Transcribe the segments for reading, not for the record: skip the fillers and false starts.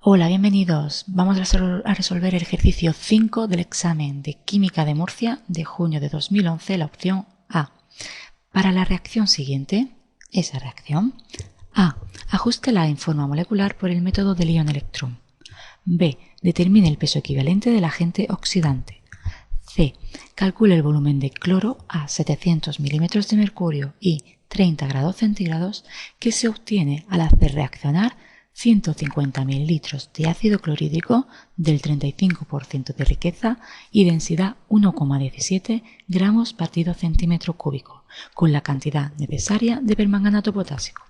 Hola, bienvenidos. Vamos a resolver el ejercicio 5 del examen de Química de Murcia de junio de 2011, la opción A. Para la reacción siguiente, esa reacción: A. Ajústela en forma molecular por el método del ion-electrón. B. Determine el peso equivalente del agente oxidante. C. Calcule el volumen de cloro a 700 milímetros de mercurio y 30 grados centígrados que se obtiene al hacer reaccionar 150.000 litros de ácido clorhídrico del 35% de riqueza y densidad 1,17 gramos partido centímetro cúbico, con la cantidad necesaria de permanganato potásico.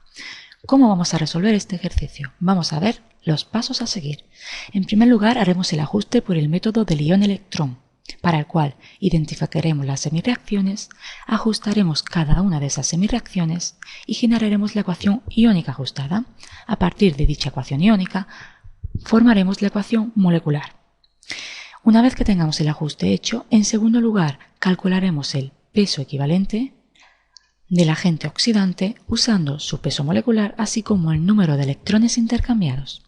¿Cómo vamos a resolver este ejercicio? Vamos a ver los pasos a seguir. En primer lugar, haremos el ajuste por el método del ion-electrón, para el cual identificaremos las semirreacciones, ajustaremos cada una de esas semirreacciones y generaremos la ecuación iónica ajustada. A partir de dicha ecuación iónica, formaremos la ecuación molecular. Una vez que tengamos el ajuste hecho, en segundo lugar, calcularemos el peso equivalente del agente oxidante usando su peso molecular así como el número de electrones intercambiados.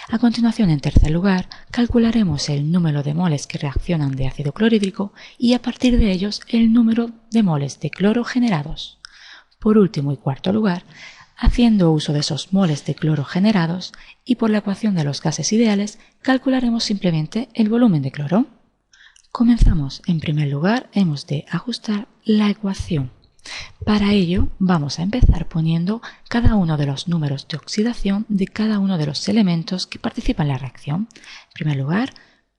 A continuación, en tercer lugar, calcularemos el número de moles que reaccionan de ácido clorhídrico y a partir de ellos el número de moles de cloro generados. Por último y cuarto lugar, haciendo uso de esos moles de cloro generados y por la ecuación de los gases ideales, calcularemos simplemente el volumen de cloro. Comenzamos. En primer lugar, hemos de ajustar la ecuación. Para ello vamos a empezar poniendo cada uno de los números de oxidación de cada uno de los elementos que participan en la reacción. En primer lugar,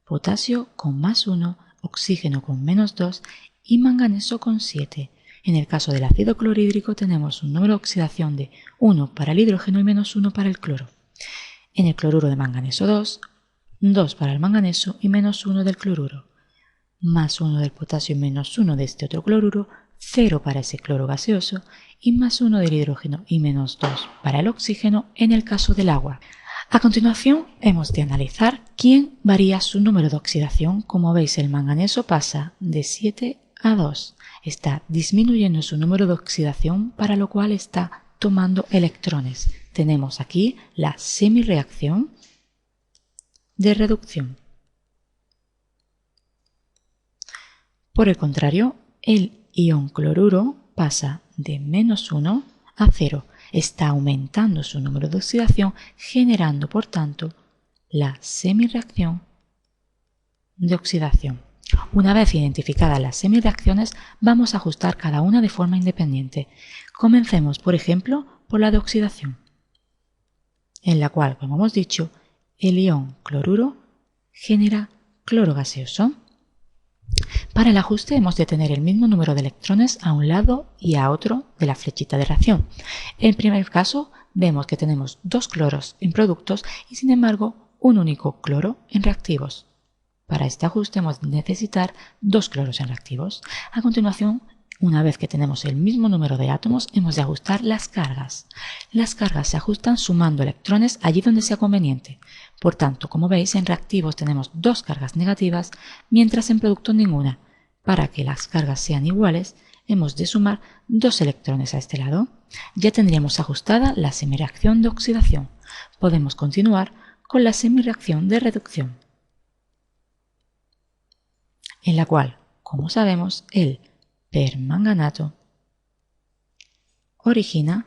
potasio con +1, oxígeno con -2 y manganeso con 7. En el caso del ácido clorhídrico tenemos un número de oxidación de 1 para el hidrógeno y -1 para el cloro. En el cloruro de manganeso 2 para el manganeso y -1 del cloruro. +1 del potasio y -1 de este otro cloruro, 0 para ese cloro gaseoso y +1 del hidrógeno y -2 para el oxígeno en el caso del agua. A continuación hemos de analizar quién varía su número de oxidación. Como veis, el manganeso pasa de 7 a 2. Está disminuyendo su número de oxidación, para lo cual está tomando electrones. Tenemos aquí la semirreacción de reducción. Por el contrario, el ion cloruro pasa de -1 a 0. Está aumentando su número de oxidación, generando, por tanto, la semirreacción de oxidación. Una vez identificadas las semirreacciones, vamos a ajustar cada una de forma independiente. Comencemos, por ejemplo, por la de oxidación, en la cual, como hemos dicho, el ion cloruro genera cloro gaseoso. Para el ajuste hemos de tener el mismo número de electrones a un lado y a otro de la flechita de reacción. En el primer caso vemos que tenemos 2 cloros en productos y sin embargo un único cloro en reactivos. Para este ajuste hemos de necesitar 2 cloros en reactivos. A continuación, una vez que tenemos el mismo número de átomos, hemos de ajustar las cargas. Las cargas se ajustan sumando electrones allí donde sea conveniente. Por tanto, como veis, en reactivos tenemos 2 cargas negativas, mientras en productos ninguna. Para que las cargas sean iguales, hemos de sumar 2 electrones a este lado. Ya tendríamos ajustada la semirreacción de oxidación. Podemos continuar con la semirreacción de reducción, en la cual, como sabemos, el permanganato origina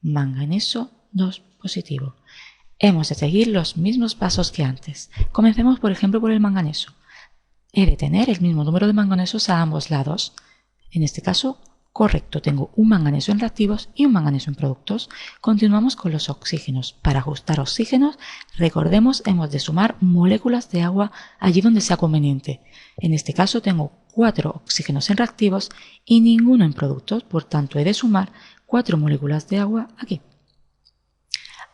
manganeso 2 positivo. Hemos de seguir los mismos pasos que antes. Comencemos, por ejemplo, por el manganeso. He de tener el mismo número de manganesos a ambos lados. En este caso, correcto, tengo un manganeso en reactivos y un manganeso en productos. Continuamos con los oxígenos. Para ajustar oxígenos, recordemos, hemos de sumar moléculas de agua allí donde sea conveniente. En este caso tengo 4 oxígenos en reactivos y ninguno en productos, por tanto he de sumar 4 moléculas de agua aquí.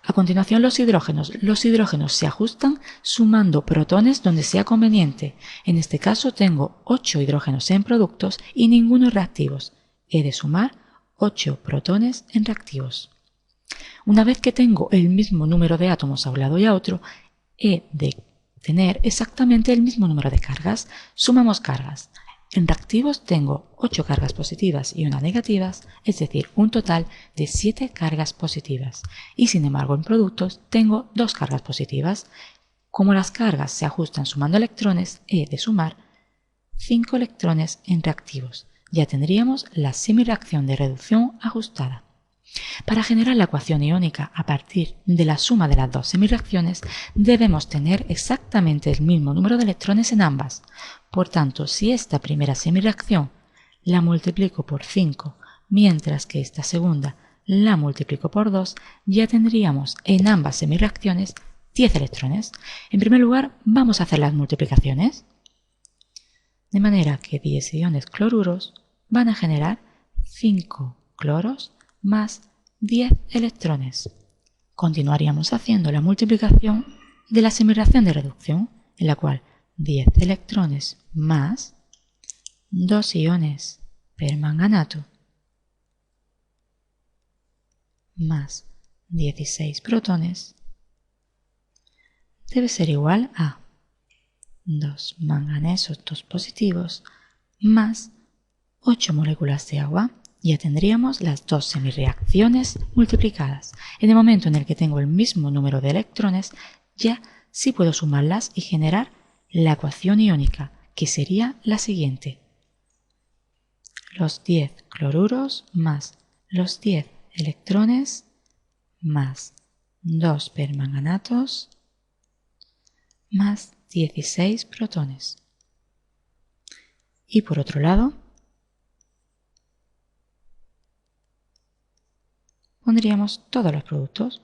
A continuación, los hidrógenos. Los hidrógenos se ajustan sumando protones donde sea conveniente. En este caso tengo 8 hidrógenos en productos y ninguno en reactivos. He de sumar 8 protones en reactivos. Una vez que tengo el mismo número de átomos a un lado y a otro, he de tener exactamente el mismo número de cargas. Sumamos cargas. En reactivos tengo 8 cargas positivas y una negativas, es decir, un total de 7 cargas positivas. Y sin embargo en productos tengo 2 cargas positivas. Como las cargas se ajustan sumando electrones, he de sumar 5 electrones en reactivos. Ya tendríamos la semirreacción de reducción ajustada. Para generar la ecuación iónica a partir de la suma de las dos semirreacciones, debemos tener exactamente el mismo número de electrones en ambas. Por tanto, si esta primera semirreacción la multiplico por 5, mientras que esta segunda la multiplico por 2, ya tendríamos en ambas semirreacciones 10 electrones. En primer lugar, vamos a hacer las multiplicaciones. De manera que 10 iones cloruros van a generar 5 cloros más 10 electrones. Continuaríamos haciendo la multiplicación de la semirreacción de reducción, en la cual 10 electrones más 2 iones permanganato más 16 protones debe ser igual a 2 manganesos 2 positivos más 8 moléculas de agua. Ya tendríamos las dos semirreacciones multiplicadas. En el momento en el que tengo el mismo número de electrones, ya sí puedo sumarlas y generar la ecuación iónica, que sería la siguiente. Los 10 cloruros más los 10 electrones más 2 permanganatos más 16 protones. Y por otro lado, pondríamos todos los productos.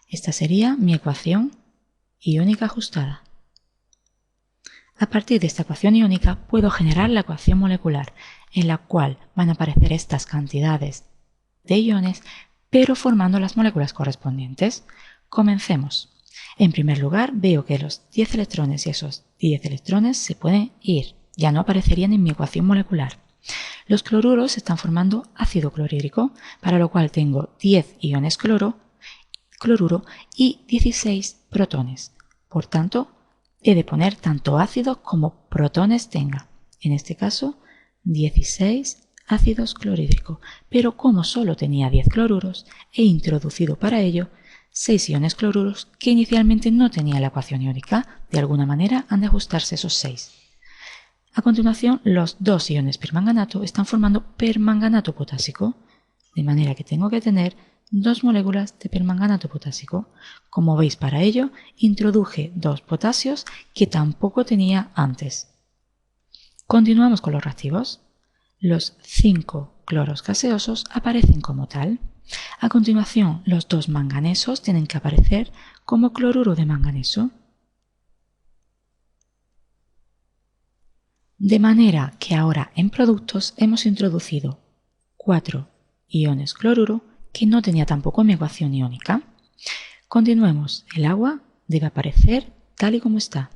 Esta sería mi ecuación iónica ajustada. A partir de esta ecuación iónica puedo generar la ecuación molecular, en la cual van a aparecer estas cantidades de iones, pero formando las moléculas correspondientes. Comencemos. En primer lugar, veo que los 10 electrones y esos 10 electrones se pueden ir, ya no aparecerían en mi ecuación molecular. Los cloruros están formando ácido clorhídrico, para lo cual tengo 10 iones cloruro y 16 protones. Por tanto, he de poner tanto ácidos como protones tenga. En este caso, 16 ácidos clorhídricos. Pero como solo tenía 10 cloruros, he introducido para ello 6 iones cloruros que inicialmente no tenía la ecuación iónica. De alguna manera han de ajustarse esos 6. A continuación, los 2 iones permanganato están formando permanganato potásico, de manera que tengo que tener 2 moléculas de permanganato potásico. Como veis, para ello introduje 2 potasios que tampoco tenía antes. Continuamos con los reactivos. Los 5 cloros gaseosos aparecen como tal. A continuación, los 2 manganesos tienen que aparecer como cloruro de manganeso. De manera que ahora en productos hemos introducido 4 iones cloruro que no tenía tampoco en mi ecuación iónica. Continuemos. El agua debe aparecer tal y como está.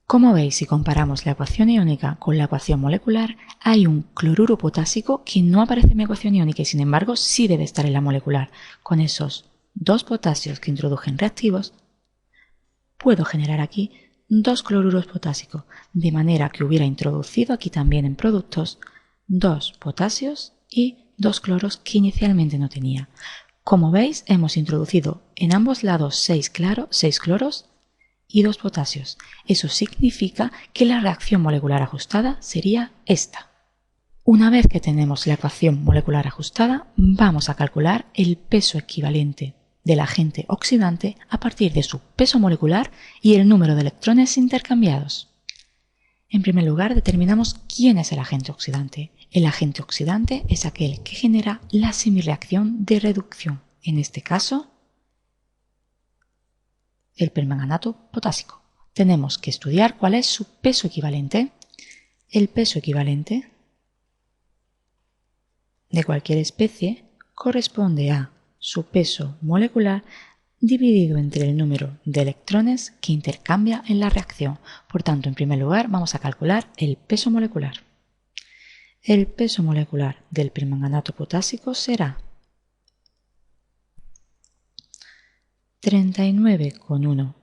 Como veis, si comparamos la ecuación iónica con la ecuación molecular, hay un cloruro potásico que no aparece en mi ecuación iónica y sin embargo sí debe estar en la molecular. Con esos 2 potasios que introduje en reactivos, puedo generar aquí 2 cloruros potásicos, de manera que hubiera introducido aquí también en productos 2 potasios y 2 cloros que inicialmente no tenía. Como veis, hemos introducido en ambos lados 6 cloros y 2 potasios. Eso significa que la reacción molecular ajustada sería esta. Una vez que tenemos la ecuación molecular ajustada, vamos a calcular el peso equivalente del agente oxidante a partir de su peso molecular y el número de electrones intercambiados. En primer lugar, determinamos quién es el agente oxidante. El agente oxidante es aquel que genera la semirreacción de reducción, en este caso, el permanganato potásico. Tenemos que estudiar cuál es su peso equivalente. El peso equivalente de cualquier especie corresponde a su peso molecular dividido entre el número de electrones que intercambia en la reacción. Por tanto, en primer lugar, vamos a calcular el peso molecular. El peso molecular del permanganato potásico será 39,1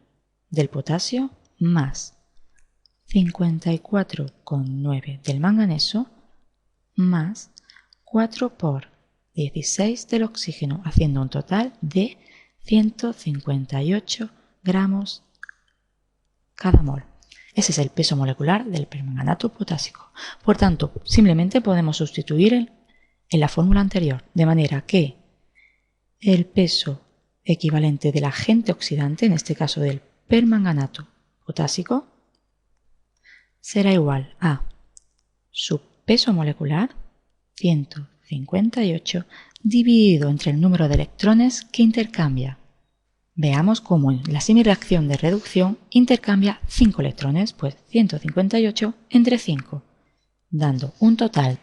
del potasio más 54,9 del manganeso más 4 por 16 del oxígeno, haciendo un total de 158 gramos cada mol. Ese es el peso molecular del permanganato potásico. Por tanto, simplemente podemos sustituir en la fórmula anterior, de manera que el peso equivalente del agente oxidante, en este caso del permanganato potásico, será igual a su peso molecular, 158, dividido entre el número de electrones que intercambia. Veamos cómo en la semireacción de reducción intercambia 5 electrones, pues 158 entre 5, dando un total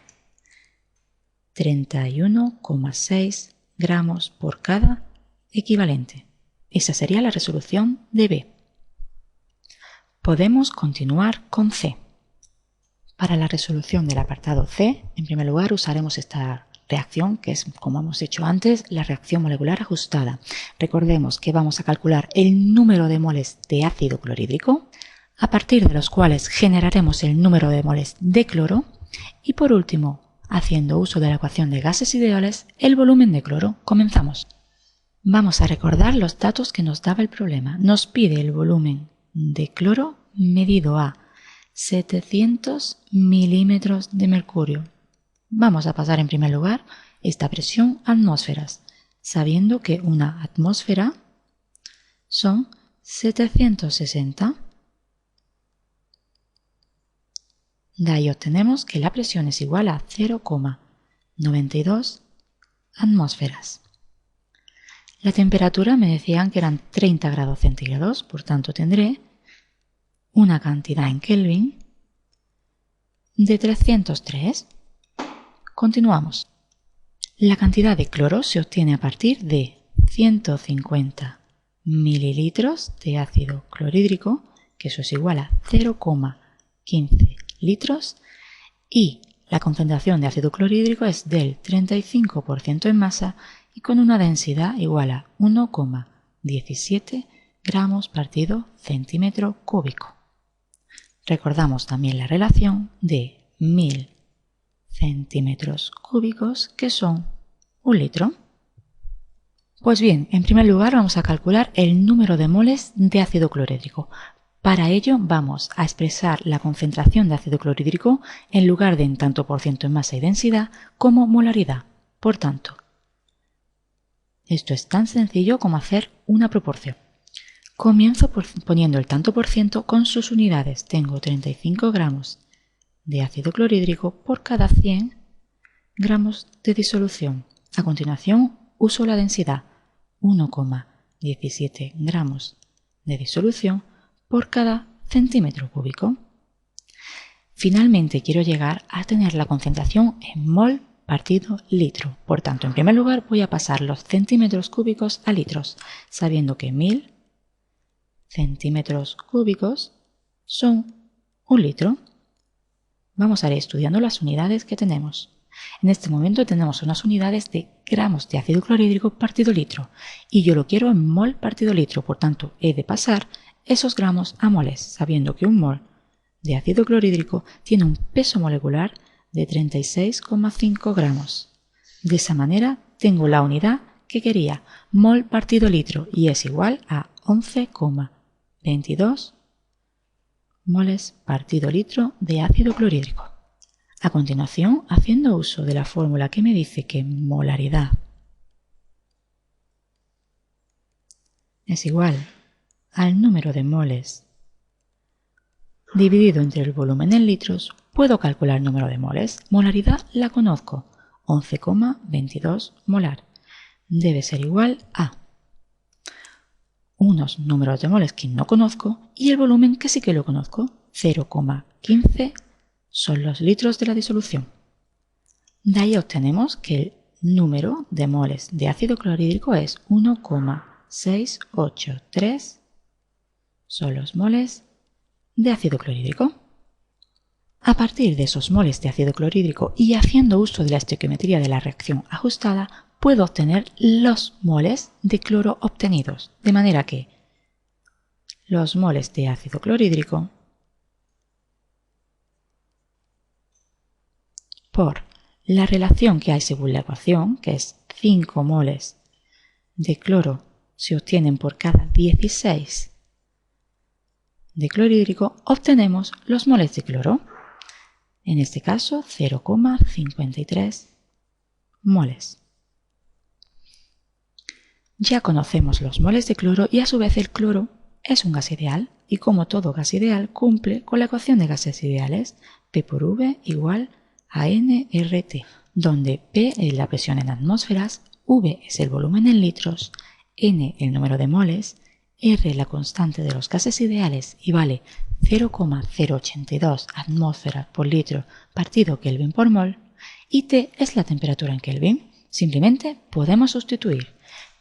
31,6 gramos por cada equivalente. Esa sería la resolución de B. Podemos continuar con C. Para la resolución del apartado C, en primer lugar usaremos esta reacción, que es, como hemos hecho antes, la reacción molecular ajustada. Recordemos que vamos a calcular el número de moles de ácido clorhídrico, a partir de los cuales generaremos el número de moles de cloro y, por último, haciendo uso de la ecuación de gases ideales, el volumen de cloro. Comenzamos. Vamos a recordar los datos que nos daba el problema. Nos pide el volumen de cloro medido a 700 milímetros de mercurio. Vamos a pasar en primer lugar esta presión a atmósferas, sabiendo que una atmósfera son 760. De ahí obtenemos que la presión es igual a 0,92 atmósferas. La temperatura me decían que eran 30 grados centígrados, por tanto tendré una cantidad en Kelvin de 303. Continuamos. La cantidad de cloro se obtiene a partir de 150 mililitros de ácido clorhídrico, que eso es igual a 0,15 litros, y la concentración de ácido clorhídrico es del 35% en masa y con una densidad igual a 1,17 gramos partido centímetro cúbico. Recordamos también la relación de 1000 centímetros cúbicos, que son 1 litro. Pues bien, en primer lugar vamos a calcular el número de moles de ácido clorhídrico. Para ello vamos a expresar la concentración de ácido clorhídrico en lugar de en tanto por ciento en masa y densidad como molaridad. Por tanto, esto es tan sencillo como hacer una proporción. Comienzo poniendo el tanto por ciento con sus unidades. Tengo 35 gramos de ácido clorhídrico por cada 100 gramos de disolución. A continuación uso la densidad, 1,17 gramos de disolución por cada centímetro cúbico. Finalmente quiero llegar a tener la concentración en mol partido litro. Por tanto, en primer lugar voy a pasar los centímetros cúbicos a litros, sabiendo que 1000 centímetros cúbicos son 1 litro. Vamos a ir estudiando las unidades que tenemos. En este momento tenemos unas unidades de gramos de ácido clorhídrico partido litro y yo lo quiero en mol partido litro, por tanto he de pasar esos gramos a moles, sabiendo que un mol de ácido clorhídrico tiene un peso molecular de 36,5 gramos. De esa manera tengo la unidad que quería, mol partido litro, y es igual a 11,22 moles partido litro de ácido clorhídrico. A continuación, haciendo uso de la fórmula que me dice que molaridad es igual al número de moles dividido entre el volumen en litros, puedo calcular el número de moles. Molaridad la conozco, 11,22 molar. Debe ser igual a unos números de moles que no conozco y el volumen que sí que lo conozco, 0,15 son los litros de la disolución. De ahí obtenemos que el número de moles de ácido clorhídrico es 1,683 son los moles de ácido clorhídrico. A partir de esos moles de ácido clorhídrico y haciendo uso de la estequiometría de la reacción ajustada, puedo obtener los moles de cloro obtenidos. De manera que los moles de ácido clorhídrico por la relación que hay según la ecuación, que es 5 moles de cloro se obtienen por cada 16 de clorhídrico, obtenemos los moles de cloro. En este caso, 0,53 moles. Ya conocemos los moles de cloro y a su vez el cloro es un gas ideal y como todo gas ideal cumple con la ecuación de gases ideales P por V igual a nRT, donde P es la presión en atmósferas, V es el volumen en litros, N el número de moles, R la constante de los gases ideales y vale 0,082 atmósferas por litro partido Kelvin por mol, y T es la temperatura en Kelvin. Simplemente podemos sustituir.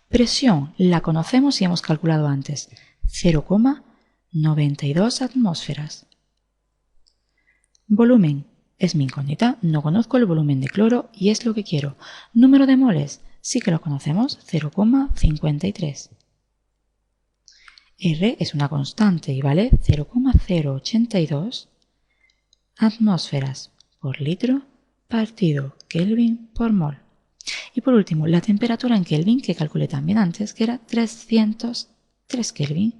Presión la conocemos y hemos calculado antes, 0,92 atmósferas. Volumen es mi incógnita, no conozco el volumen de cloro y es lo que quiero. Número de moles sí que lo conocemos, 0,53. R es una constante y vale 0,082 atmósferas por litro partido Kelvin por mol. Y por último, la temperatura en Kelvin, que calculé también antes, que era 303 Kelvin.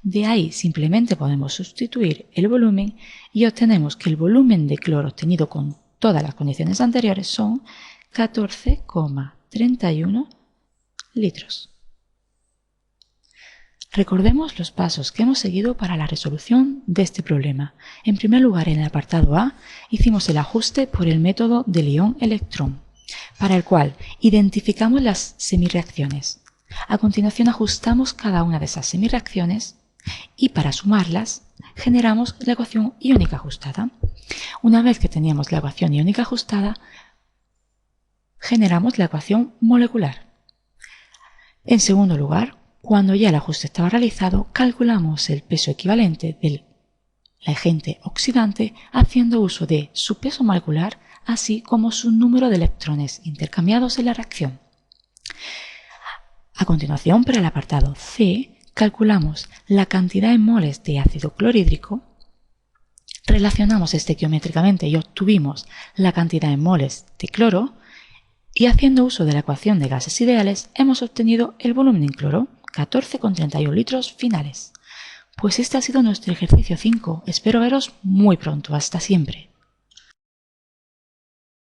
De ahí simplemente podemos sustituir el volumen y obtenemos que el volumen de cloro obtenido con todas las condiciones anteriores son 14,31 litros. Recordemos los pasos que hemos seguido para la resolución de este problema. En primer lugar, en el apartado A, hicimos el ajuste por el método del ion-electrón, para el cual identificamos las semirreacciones. A continuación, ajustamos cada una de esas semirreacciones y para sumarlas generamos la ecuación iónica ajustada. Una vez que teníamos la ecuación iónica ajustada, generamos la ecuación molecular. En segundo lugar, cuando ya el ajuste estaba realizado, calculamos el peso equivalente del agente oxidante haciendo uso de su peso molecular así como su número de electrones intercambiados en la reacción. A continuación, para el apartado C, calculamos la cantidad en moles de ácido clorhídrico, relacionamos estequiométricamente y obtuvimos la cantidad en moles de cloro y haciendo uso de la ecuación de gases ideales hemos obtenido el volumen en cloro, 14,31 litros finales. Pues este ha sido nuestro ejercicio 5. Espero veros muy pronto. Hasta siempre.